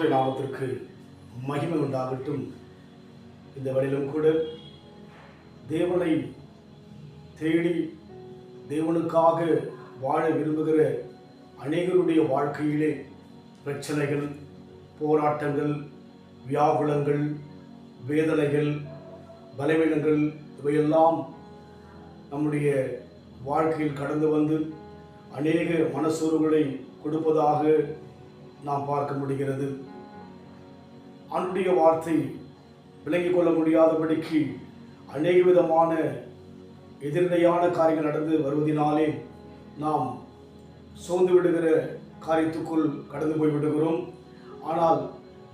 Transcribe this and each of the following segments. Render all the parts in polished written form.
கர்த்தருடைய நாமத்திற்கு மகிமை உண்டாகட்டும். இந்த வழியிலும் கூட தேவனை தேடி தேவனுக்காக வாழ விரும்புகிற அநேகருடைய வாழ்க்கையிலே பிரச்சனைகள், போராட்டங்கள், வியாகுலங்கள், வேதனைகள், பலவீனங்கள் இவையெல்லாம் நம்முடைய வாழ்க்கையில் கடந்து வந்து அநேக மனசோர்வுகளை கொடுப்பதாக நாம் பார்க்க முடிகிறது. ஆண்டுடைய வார்த்தை விளங்கிக் கொள்ள முடியாதபடிக்கு அநேக விதமான எதிர்நிலையான காரியங்கள் நடந்து வருவதனாலே நாம் சோர்ந்து விடுகிற காரியத்துக்குள் கடந்து போய்விடுகிறோம். ஆனால்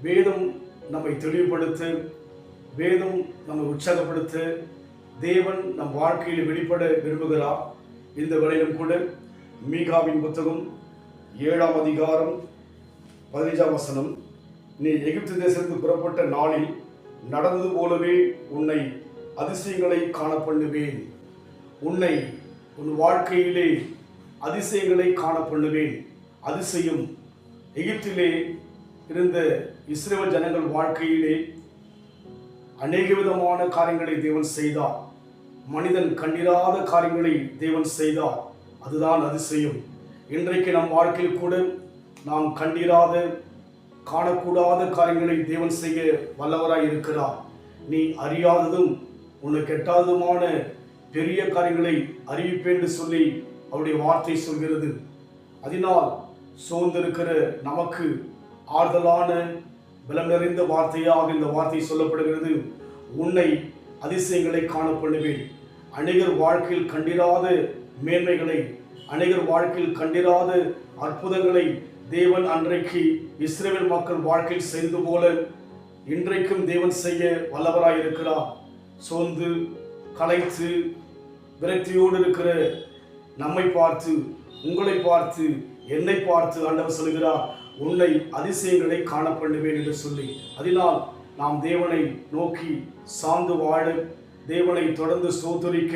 வேதம் நம்மை தெளிவுபடுத்த, வேதம் நம்மை உற்சாகப்படுத்த தேவன் நம் வாழ்க்கையில் வெளிப்பட விரும்புகிறார். இந்த வேளையிலும் கூட மீகாவின் புத்தகம் 7ஆம் அதிகாரம் 15ஆம் வசனம், நீ எகிப்து தேசத்துக்கு புறப்பட்ட நாளில் நடந்தது போலவே உன்னை அதிசயங்களை காணப்பண்ணுவேன். உன்னை உன் வாழ்க்கையிலே அதிசயங்களை காணப்பண்ணுவேன். அதிசயம் எகிப்திலே இருந்த இஸ்ரவேல் ஜனங்கள் வாழ்க்கையிலே அநேக விதமான காரியங்களை தேவன் செய்தார். மனிதன் கண்டிராத காரியங்களை தேவன் செய்தார். அதுதான் அதிசயம். இன்றைக்கு நம் வாழ்க்கையில் கூட நாம் கண்டிராத, காணக்கூடாத காரியங்களை தேவன் செய்ய வல்லவராய் இருக்கிறார். நீ அறியாததும் உனக்கு எட்டாததுமான பெரிய காரியங்களை அறிவிப்பேன் என்று சொல்லி அவருடைய வார்த்தை சொல்கிறது. அதனால் சோர்ந்திருக்கிற நமக்கு ஆறுதலான பலம் நிறைந்த வார்த்தையாக இந்த வார்த்தை சொல்லப்படுகிறது. உன்னை அதிசயங்களை காணப்படுவேன். அநேகர் வாழ்க்கையில் கண்டிராத மேன்மைகளை, அநேகர் வாழ்க்கையில் கண்டிராத அற்புதங்களை தேவன் அன்றைக்கு இஸ்ரவேல் மக்கள் வாழ்க்கையில் செய்தது போல இன்றைக்கும் தேவன் செய்ய வல்லவராய் இருக்கிறார். சோர்ந்து களைத்து விரக்தியோடு இருக்கிற நம்மை பார்த்து, உங்களை பார்த்து, என்னை பார்த்து ஆண்டவர் சொல்கிறார், உன்னை அதிசயங்களை காணப்படுவேன் என்று சொல்லி. அதனால் நாம் தேவனை நோக்கி சார்ந்து வாழ, தேவனை தொடர்ந்து ஸ்தோத்திரிக்க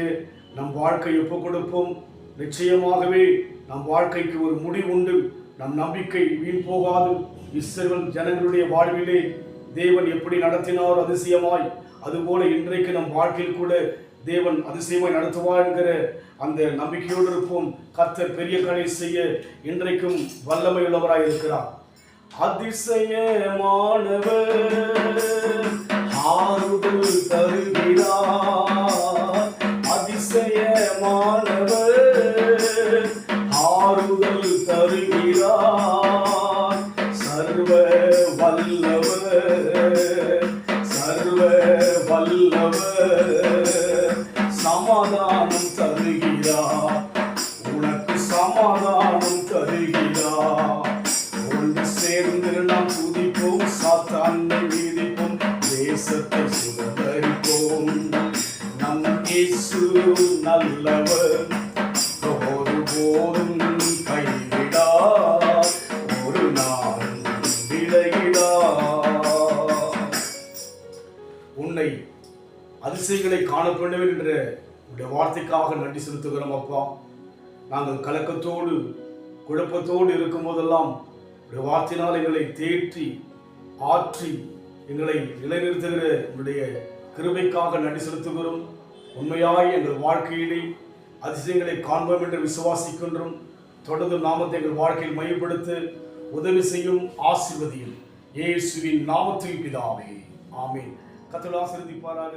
நம் வாழ்க்கை ஒப்புக் கொடுப்போம். நிச்சயமாகவே நம் வாழ்க்கைக்கு ஒரு முடிவு உண்டு. நம் நம்பிக்கை வீண் போகாது. இஸ்ரவேல் ஜனங்களுடைய வாழ்விலே தேவன் எப்படி நடத்தினார் அதிசயமாய், அதுபோல இன்றைக்கு நம் வாழ்க்கையில் கூட தேவன் அதிசயமாய் நடத்துவார் என்கிற அந்த நம்பிக்கையோடு இருப்போம். கர்த்தர் பெரிய காரியம் செய்ய இன்றைக்கும் வல்லமை உள்ளவராய் இருக்கிறார். அதிசயமானவர் ஆறுதல் தருகிறார். அதிசயமானவர் ஆறுதல் தருகிறார். சர்வ வல்லவர், சர்வ வல்லவர் சமாதானம் தருகிறார். உனக்கு சமாதானம் தருகிறார். ஒன்று சேர்ந்து நாம் துதிப்போம், சாத்தானை வீதிப்போம், தேசத்தை சுதந்தரிப்போம். நம் இயேசு நல்லவர், ஒருபோதும் கைவிடார், ஒரு நாள் விலகிடார். உன்னை அதிசயங்களை காணப்படுவேன் என்ற உடைய வார்த்தைக்காக நன்றி செலுத்துகிறோம் அப்பா. நாங்கள் கலக்கத்தோடு குழப்பத்தோடு இருக்கும் போதெல்லாம் உடைய வார்த்தையினால் எங்களை தேற்றி ஆற்றி எங்களை நிலைநிறுத்துகிற உடைய கிருபைக்காக நன்றி செலுத்துகிறோம். உண்மையாய் எங்கள் வாழ்க்கையிலே அதிசயங்களை காண்போம் என்று விசுவாசிக்கின்றோம். தொடர்ந்து நாமத்தை எங்கள் வாழ்க்கையில் மையப்படுத்த உதவி செய்யும், ஆசீர்வதியும். இயேசுவின் நாமத்தில் பிதாவே, ஆமென். கர்த்தர் ஆசீர்வதிப்பாராக.